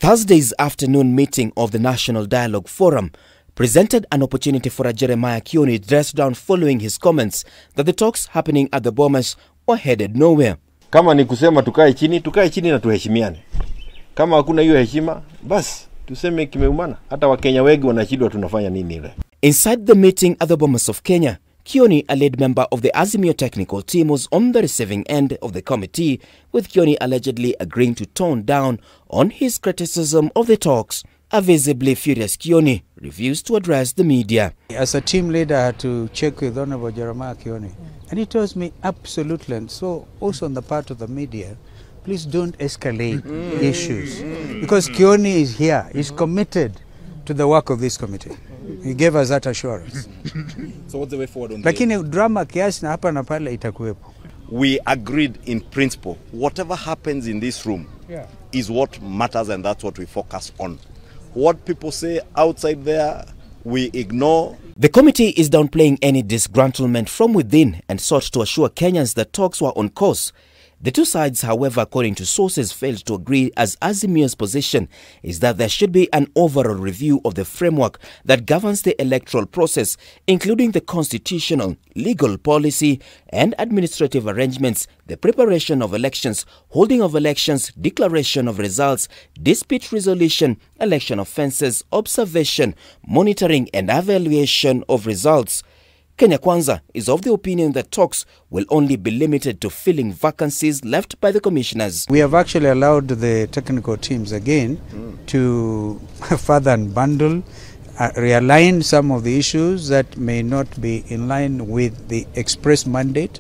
Thursday's afternoon meeting of the National Dialogue Forum presented an opportunity for a Jeremiah Kioni dressed down following his comments that the talks happening at the Bomas were headed nowhere. Kama ni kusema tukae chini na tuheshimiane. Kama hakuna hiyo heshima, basi tuseme kimeumana. Hata Wakenya wengi wanashindwa tunafanya nini ile. Inside the meeting at the Bomas of Kenya, Kioni, a lead member of the Azimio technical team, was on the receiving end of the committee, with Kioni allegedly agreeing to tone down on his criticism of the talks. A visibly furious Kioni refused to address the media. As a team leader, I had to check with Honorable Jeremiah Kioni, and he tells me absolutely, and so also on the part of the media, please don't escalate issues, because Kioni is here, he's committed to the work of this committee. He gave us that assurance. So what's the way forward on Lakini drama kiasi na hapa na pale itakuwepo. We agreed in principle. Whatever happens in this room is what matters, and that's what we focus on. What people say outside there, we ignore. The committee is downplaying any disgruntlement from within and sought to assure Kenyans that talks were on course. The two sides, however, according to sources, failed to agree, as Azimio's position is that there should be an overall review of the framework that governs the electoral process, including the constitutional, legal policy and administrative arrangements, the preparation of elections, holding of elections, declaration of results, dispute resolution, election offences, observation, monitoring and evaluation of results. Kenya Kwanza is of the opinion that talks will only be limited to filling vacancies left by the commissioners. We have actually allowed the technical teams again to further unbundle, realign some of the issues that may not be in line with the express mandate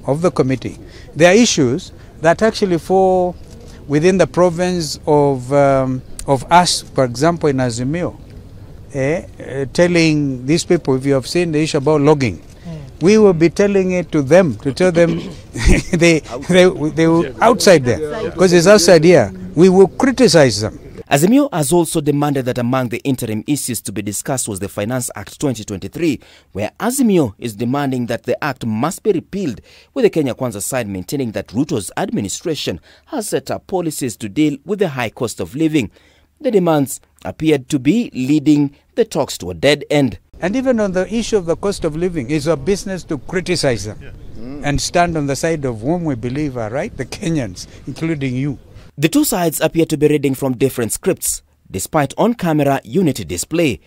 of the committee. There are issues that actually fall within the province of us, for example, in Azimio. Telling these people, if you have seen the issue about logging, we will be telling it to them, to tell them they will outside there, because it's outside here. We will criticize them. Azimio has also demanded that among the interim issues to be discussed was the Finance Act 2023, where Azimio is demanding that the act must be repealed, with the Kenya Kwanza side maintaining that Ruto's administration has set up policies to deal with the high cost of living. The demands appeared to be leading the talks to a dead end. And even on the issue of the cost of living, it's our business to criticize them and stand on the side of whom we believe are right, the Kenyans, including you. The two sides appear to be reading from different scripts, despite on-camera unity display.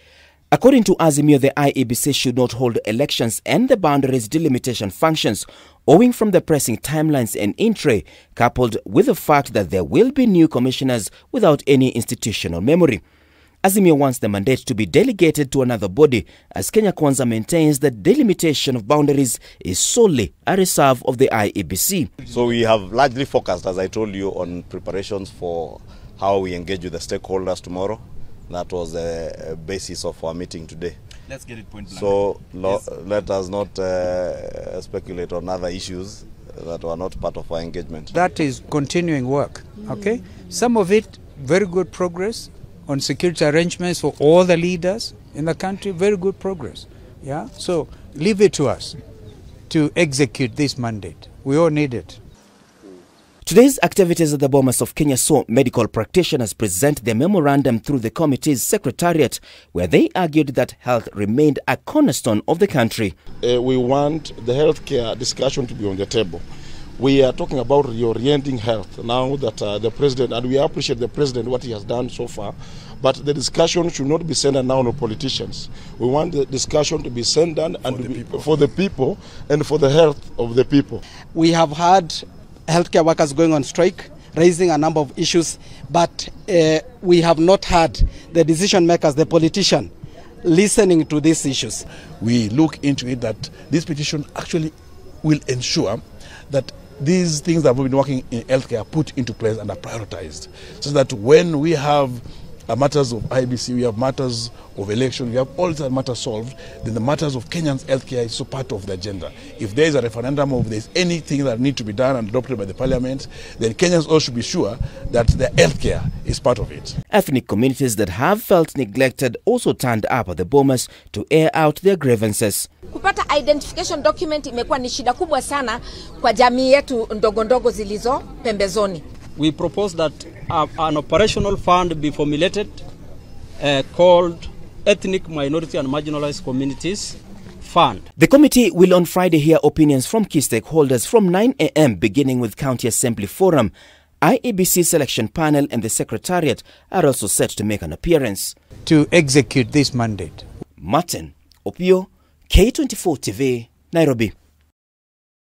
According to Azimio, the IEBC should not hold elections and the boundaries delimitation functions, owing from the pressing timelines and intray, coupled with the fact that there will be new commissioners without any institutional memory. Azimio wants the mandate to be delegated to another body, as Kenya Kwanza maintains that delimitation of boundaries is solely a reserve of the IEBC. So we have largely focused, as I told you, on preparations for how we engage with the stakeholders tomorrow. That was the basis of our meeting today. Let's get it point blank. So let us not speculate on other issues that were not part of our engagement. That is continuing work, okay? Some of it, very good progress on security arrangements for all the leaders in the country, very good progress, yeah? So leave it to us to execute this mandate. We all need it. Today's activities at the Bomas of Kenya saw medical practitioners present their memorandum through the committee's secretariat, where they argued that health remained a cornerstone of the country. We want the healthcare discussion to be on the table. We are talking about reorienting health now that the president, and we appreciate the president, what he has done so far, but the discussion should not be centered now on politicians. We want the discussion to be centered and for the people and for the health of the people. We have had healthcare workers going on strike, raising a number of issues, but we have not had the decision makers, the politician, listening to these issues. We look into it that this petition actually will ensure that these things that we've been working in healthcare are put into place and are prioritized, so that when we have matters of IEBC, we have matters of election, we have all these matters solved, then the matters of Kenyans' healthcare is so part of the agenda. If there is a referendum or there's anything that needs to be done and adopted by the parliament, then Kenyans all should be sure that their healthcare is part of it. Ethnic communities that have felt neglected also turned up at the Bomas to air out their grievances. Kupata identification document imekuwa ni shida kubwa sana kwa jamii yetu ndogo ndogo zilizo pembezoni. We propose that an operational fund be formulated called Ethnic Minority and Marginalized Communities Fund. The committee will on Friday hear opinions from key stakeholders from 9 a.m. beginning with County Assembly Forum. IEBC selection panel and the Secretariat are also set to make an appearance. To execute this mandate. Martin Opio, K24 TV, Nairobi.